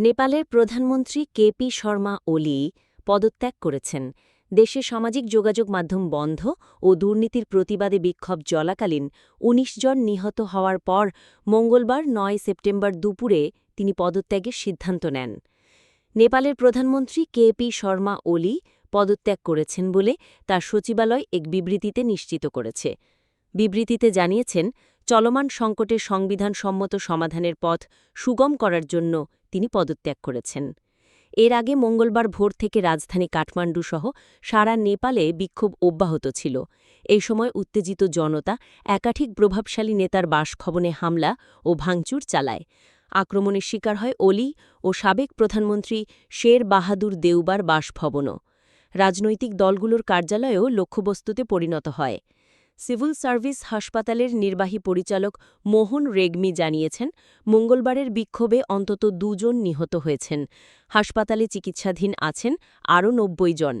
নেপালের প্রধানমন্ত্রী কেপি শর্মা ওলি পদত্যাগ করেছেন। দেশে সামাজিক যোগাযোগ মাধ্যম বন্ধ ও দুর্নীতির প্রতিবাদে বিক্ষোভ চলাকালীন ১৯ জন নিহত হওয়ার পর মঙ্গলবার ৯ সেপ্টেম্বর দুপুরে তিনি পদত্যাগের সিদ্ধান্ত নেন। নেপালের প্রধানমন্ত্রী কেপি শর্মা ওলি পদত্যাগ করেছেন বলে তার সচিবালয় এক বিবৃতিতে নিশ্চিত করেছে। বিবৃতিতে জানিয়েছেন, চলমান সংকটের সংবিধানসম্মত সমাধানের পথ সুগম করার জন্য তিনি পদত্যাগ করেছেন। এর আগে মঙ্গলবার ভোর থেকে রাজধানী কাঠমান্ডু সহ সারা নেপালে বিক্ষোভ অব্যাহত ছিল। এই সময় উত্তেজিত জনতা একাধিক প্রভাবশালী নেতার বাসভবনে হামলা ও ভাঙচুর চালায়। আক্রমণের শিকার হয় ওলি ও সাবেক প্রধানমন্ত্রী শের বাহাদুর দেউবার বাসভবনও। রাজনৈতিক দলগুলোর কার্যালয়েও লক্ষ্যবস্তুতে পরিণত হয়। সিভিল সার্ভিস হাসপাতালের নির্বাহী পরিচালক মোহন রেগমি জানিয়েছেন, মঙ্গলবারের বিক্ষোভে অন্তত ২ জন নিহত হয়েছেন। হাসপাতালে চিকিৎসাধীন আছেন আরও ৯০ জন।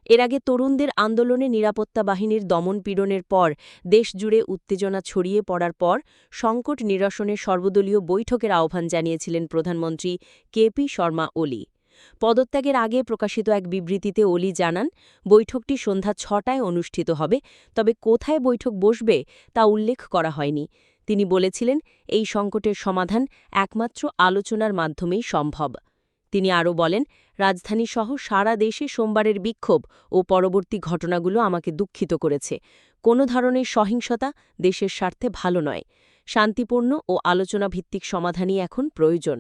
এর আগে তরুণদের আন্দোলনে নিরাপত্তা বাহিনীর দমনপীড়নের পর দেশজুড়ে উত্তেজনা ছড়িয়ে পড়ার পর সংকট নিরসনে সর্বদলীয় বৈঠকের আহ্বান জানিয়েছিলেন প্রধানমন্ত্রী কেপি শর্মা ওলি। পদত্যাগের আগে প্রকাশিত এক বিবৃতিতে ওলি জানান, বৈঠকটি সন্ধ্যা ৬টায় অনুষ্ঠিত হবে, তবে কোথায় বৈঠক বসবে তা উল্লেখ করা হয়নি। তিনি বলেছিলেন, এই সংকটের সমাধান একমাত্র আলোচনার মাধ্যমেই সম্ভব। তিনি আরও বলেন, রাজধানীসহ সারা দেশে সোমবারের বিক্ষোভ ও পরবর্তী ঘটনাগুলো আমাকে দুঃখিত করেছে। কোনো ধরনের সহিংসতা দেশের স্বার্থে ভালো নয়। শান্তিপূর্ণ ও আলোচনাভিত্তিক সমাধানই এখন প্রয়োজন।